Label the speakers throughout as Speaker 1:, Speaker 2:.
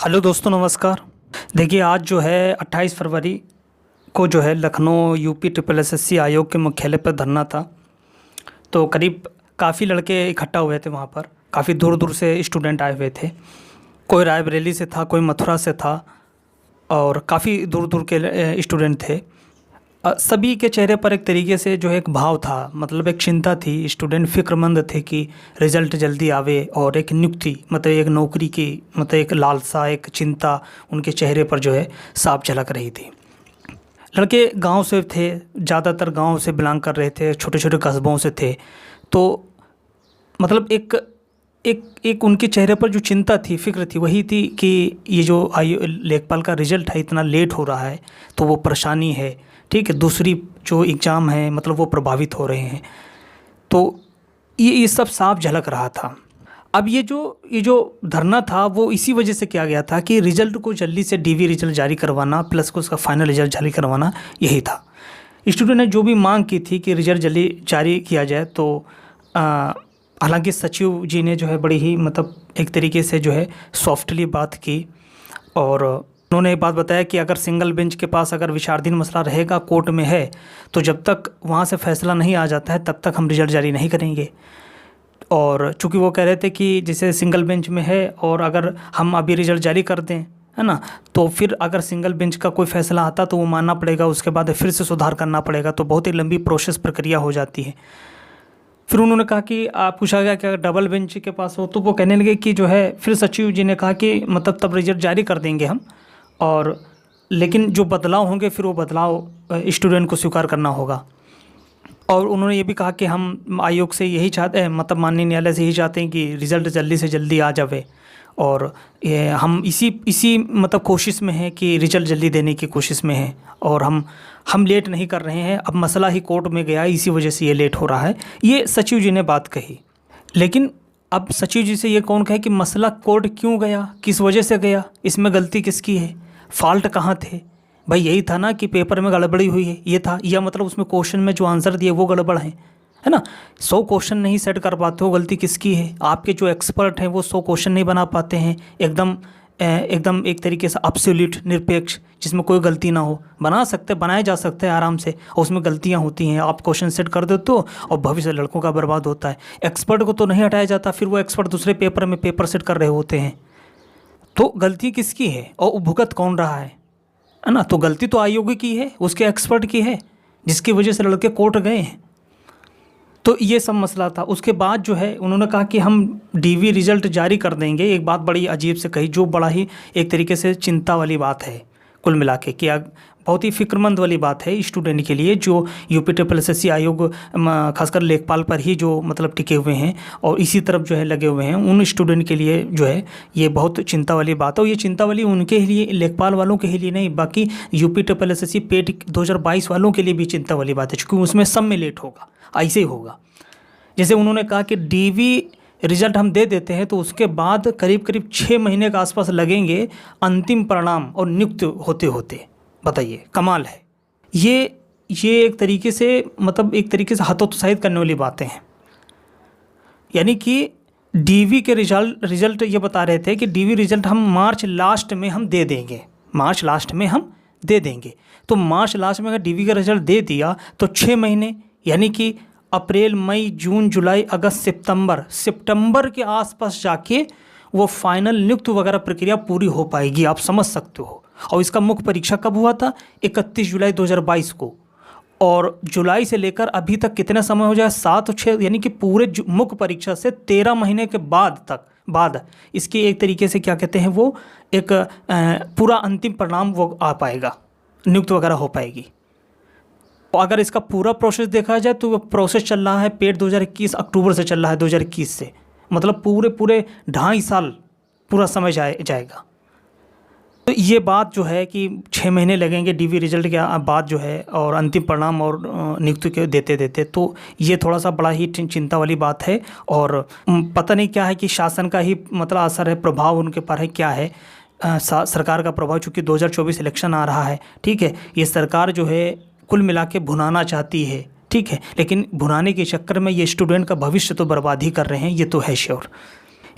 Speaker 1: Hello दोस्तों, नमस्कार। देखिए, आज जो है 28 फरवरी को जो है लखनऊ यूपी ट्रिपल एसएससी आयोग के मुख्यालय पर धरना था। तो करीब काफ़ी लड़के इकट्ठा हुए थे वहाँ पर। काफ़ी दूर दूर से स्टूडेंट आए हुए थे। कोई रायबरेली से था, कोई मथुरा से था और काफ़ी दूर दूर के स्टूडेंट थे। सभी के चेहरे पर एक तरीके से जो है एक भाव था, मतलब एक चिंता थी। स्टूडेंट फ़िक्रमंद थे कि रिज़ल्ट जल्दी आवे और एक नियुक्ति, मतलब एक नौकरी की, मतलब एक लालसा, एक चिंता उनके चेहरे पर जो है साफ झलक रही थी। लड़के गांव से थे, ज़्यादातर गांव से बिलोंग कर रहे थे, छोटे छोटे कस्बों से थे। तो मतलब एक एक एक उनके चेहरे पर जो चिंता थी, फ़िक्र थी, वही थी कि ये जो लेखपाल का रिज़ल्ट है इतना लेट हो रहा है तो वो परेशानी है। ठीक है, दूसरी जो एग्ज़ाम है मतलब वो प्रभावित हो रहे हैं। तो ये सब साफ झलक रहा था। अब ये जो धरना था वो इसी वजह से किया गया था कि रिज़ल्ट को जल्दी से डीवी रिज़ल्ट जारी करवाना, प्लस को उसका फाइनल रिज़ल्ट जारी करवाना, यही था। स्टूडेंट ने जो भी मांग की थी कि रिज़ल्ट जल्दी जारी किया जाए। तो हालांकि सचिव जी ने जो है बड़ी ही मतलब एक तरीके से जो है सॉफ्टली बात की और उन्होंने एक बात बताया कि अगर सिंगल बेंच के पास अगर विचाराधीन मसला रहेगा, कोर्ट में है, तो जब तक वहाँ से फैसला नहीं आ जाता है तब तक हम रिज़ल्ट जारी नहीं करेंगे। और चूँकि वो कह रहे थे कि जैसे सिंगल बेंच में है और अगर हम अभी रिज़ल्ट जारी कर दें, है ना, तो फिर अगर सिंगल बेंच का कोई फ़ैसला आता तो वो मानना पड़ेगा, उसके बाद फिर से सुधार करना पड़ेगा, तो बहुत ही लंबी प्रोसेस प्रक्रिया हो जाती है। फिर उन्होंने कहा कि आप पूछा गया कि अगर डबल बेंच के पास हो, तो वो कहने लगे कि जो है, फिर सचिव जी ने कहा कि मतलब तब रिजल्ट जारी कर देंगे हम, और लेकिन जो बदलाव होंगे फिर वो बदलाव स्टूडेंट को स्वीकार करना होगा। और उन्होंने ये भी कहा कि हम आयोग से यही चाहते हैं, मतलब माननीय न्यायालय से यही चाहते हैं कि रिज़ल्ट जल्दी से जल्दी आ जावे, और ये हम इसी मतलब कोशिश में हैं कि रिज़ल्ट जल्दी देने की कोशिश में हैं, और हम लेट नहीं कर रहे हैं। अब मसला ही कोर्ट में गया, इसी वजह से ये लेट हो रहा है, ये सचिव जी ने बात कही। लेकिन अब सचिव जी से ये कौन कहे कि मसला कोर्ट क्यों गया, किस वजह से गया, इसमें गलती किसकी है, फॉल्ट कहाँ थे? भाई यही था ना कि पेपर में गड़बड़ी हुई है, ये था, या मतलब उसमें क्वेश्चन में जो आंसर दिए वो गड़बड़ है ना। 100 क्वेश्चन नहीं सेट कर पाते हो, गलती किसकी है? आपके जो एक्सपर्ट हैं वो 100 क्वेश्चन नहीं बना पाते हैं एकदम एक तरीके से एब्सोल्यूट निरपेक्ष, जिसमें कोई गलती ना हो। बनाए जा सकते हैं आराम से, और उसमें गलतियां होती हैं। आप क्वेश्चन सेट कर देते हो और भविष्य लड़कों का बर्बाद होता है। एक्सपर्ट को तो नहीं हटाया जाता, फिर वो एक्सपर्ट दूसरे पेपर में पेपर सेट कर रहे होते हैं। तो गलती किसकी है और भुगत कौन रहा है ना? तो गलती तो आयोग की है, उसके एक्सपर्ट की है, जिसकी वजह से लड़के कोर्ट गए हैं। तो ये सब मसला था। उसके बाद जो है उन्होंने कहा कि हम डीवी रिज़ल्ट जारी कर देंगे। एक बात बड़ी अजीब से कही, जो बड़ा ही एक तरीके से चिंता वाली बात है कुल मिला के, कि बहुत ही फ़िक्रमंद वाली बात है स्टूडेंट के लिए, जो यूपी ट्रिपल एसएससी आयोग खासकर लेखपाल पर ही जो मतलब टिके हुए हैं और इसी तरफ जो है लगे हुए हैं, उन स्टूडेंट के लिए जो है ये बहुत चिंता वाली बात है। और ये चिंता वाली उनके ही लिए, लेखपाल वालों के ही लिए नहीं, बाकी यूपी ट्रिपल एसएससी पेट 2022 वालों के लिए भी चिंता वाली बात है, क्योंकि उसमें सब में लेट होगा, ऐसे ही होगा। जैसे उन्होंने कहा कि डीवी रिज़ल्ट हम दे देते हैं तो उसके बाद करीब करीब 6 महीने के आसपास लगेंगे अंतिम परिणाम और नियुक्त होते होते। बताइए, कमाल है। ये एक तरीके से मतलब एक तरीके से हतोत्साहित करने वाली बातें हैं। यानी कि डीवी के रिज़ल्ट ये बता रहे थे कि डीवी रिज़ल्ट हम मार्च लास्ट में हम दे देंगे, मार्च लास्ट में हम दे देंगे। तो मार्च लास्ट में अगर डीवी का रिज़ल्ट दे दिया तो 6 महीने, यानी कि अप्रैल, मई, जून, जुलाई, अगस्त, सितंबर के आसपास जाके वो फाइनल नियुक्त वगैरह प्रक्रिया पूरी हो पाएगी। आप समझ सकते हो। और इसका मुख्य परीक्षा कब हुआ था? 31 जुलाई 2022 को। और जुलाई से लेकर अभी तक कितना समय हो जाए? 7 और 6, यानी कि पूरे मुख्य परीक्षा से 13 महीने के बाद इसकी एक तरीके से क्या कहते हैं, वो एक पूरा अंतिम परिणाम वो आ पाएगा, नियुक्त वगैरह हो पाएगी। अगर इसका पूरा प्रोसेस देखा जाए तो वो प्रोसेस चल रहा है पेट 2021 अक्टूबर से चल रहा है, 2021 से, मतलब पूरे 2.5 साल पूरा समय जाएगा। तो ये बात जो है कि 6 महीने लगेंगे डीवी रिज़ल्ट के बाद जो है, और अंतिम परिणाम और नियुक्ति के देते, तो ये थोड़ा सा बड़ा ही चिंता वाली बात है। और पता नहीं क्या है कि शासन का ही मतलब असर है, प्रभाव उनके पर है, क्या है सरकार का प्रभाव, चूँकि 2024 इलेक्शन आ रहा है। ठीक है, ये सरकार जो है कुल मिला के भुनाना चाहती है, ठीक है, लेकिन भुनाने के चक्कर में ये स्टूडेंट का भविष्य तो बर्बाद ही कर रहे हैं, ये तो है श्योर।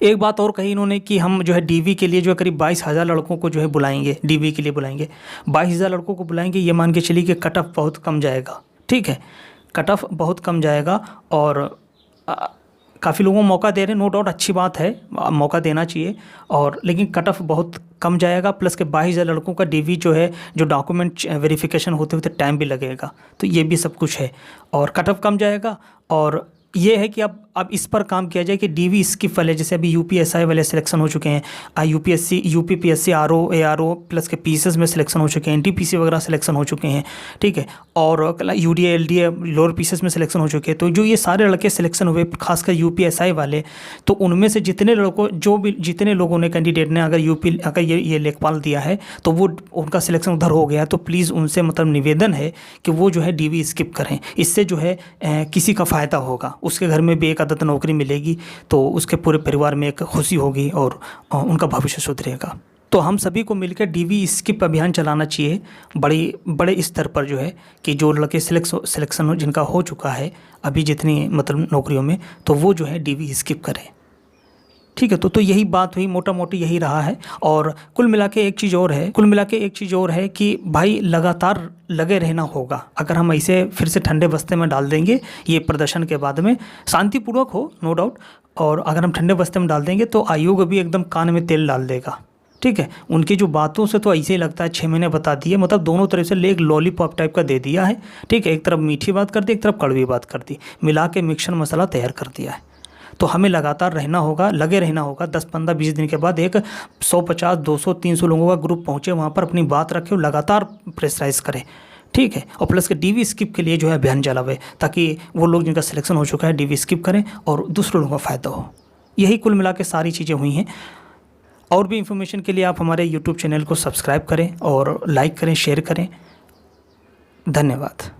Speaker 1: एक बात और कही इन्होंने कि हम जो है डीवी के लिए जो है करीब 22,000 लड़कों को जो है बुलाएंगे, डीवी के लिए बुलाएंगे। 22,000 लड़कों को बुलाएंगे, ये मान के चलिए कि कट ऑफ बहुत कम जाएगा। ठीक है, कट ऑफ बहुत कम जाएगा और काफ़ी लोगों को मौका दे रहे हैं, नो डाउट अच्छी बात है, मौका देना चाहिए। और लेकिन कट ऑफ बहुत कम जाएगा, प्लस के 22,000 लड़कों का डीवी जो है, जो डॉक्यूमेंट वेरिफिकेशन होते होते टाइम भी लगेगा, तो ये भी सब कुछ है। और कट ऑफ कम जाएगा और ये है कि अब इस पर काम किया जाए कि डीवी स्किप वाले, जैसे अभी यूपीएसआई वाले सिलेक्शन हो चुके हैं, UPSC UPPSC RO ARO plus के पीसीएस में सिलेक्शन हो चुके हैं, एनटीपीसी वगैरह सिलेक्शन हो चुके हैं। ठीक है, और यूडीए एलडीए लोअर पीसीएस में सिलेक्शन हो चुके हैं। तो जो ये सारे लड़के सिलेक्शन हुए, खासकर यूपीएसआई वाले, तो उनमें से जितने लड़कों जितने लोगों ने कैंडिडेट ने अगर ये लेखपाल दिया है तो वो उनका सिलेक्शन उधर हो गया, तो प्लीज़ उनसे मतलब निवेदन है कि वो जो है डीवी स्किप करें। इससे जो है किसी का फ़ायदा होगा, उसके घर में भी एक आदत नौकरी मिलेगी, तो उसके पूरे परिवार में एक खुशी होगी और उनका भविष्य सुधरेगा। तो हम सभी को मिलकर डीवी स्किप अभियान चलाना चाहिए बड़े स्तर पर, जो है कि जो लड़के सिलेक्शन जिनका हो चुका है अभी जितनी मतलब नौकरियों में, तो वो जो है डीवी स्किप करें। ठीक है, तो यही बात हुई, मोटा मोटी यही रहा है। और कुल मिला के एक चीज़ और है कि भाई लगातार लगे रहना होगा। अगर हम ऐसे फिर से ठंडे बस्ते में डाल देंगे, ये प्रदर्शन के बाद में शांतिपूर्वक हो नो डाउट, और अगर हम ठंडे बस्ते में डाल देंगे तो आयोग भी एकदम कान में तेल डाल देगा। ठीक है, उनकी जो बातों से तो ऐसे ही लगता है 6 महीने बता दिए, मतलब दोनों तरफ से एक लॉलीपॉप टाइप का दे दिया है। ठीक है, एक तरफ मीठी बात कर दी, एक तरफ कड़वी बात कर दी, मिला के मिक्सर मसाला तैयार कर दिया है। तो हमें लगातार रहना होगा, लगे रहना होगा। 10, 15, 20 दिन के बाद एक 150, 200, 300 लोगों का ग्रुप पहुँचे, वहाँ पर अपनी बात रखे और लगातार प्रेशराइज करें। ठीक है, और प्लस के डीवी स्किप के लिए जो है अभियान चलावे, ताकि वो लोग जिनका सिलेक्शन हो चुका है डीवी स्किप करें और दूसरे लोगों का फ़ायदा हो। यही कुल मिला के सारी चीज़ें हुई हैं। और भी इन्फॉर्मेशन के लिए आप हमारे यूट्यूब चैनल को सब्सक्राइब करें और लाइक करें, शेयर करें। धन्यवाद।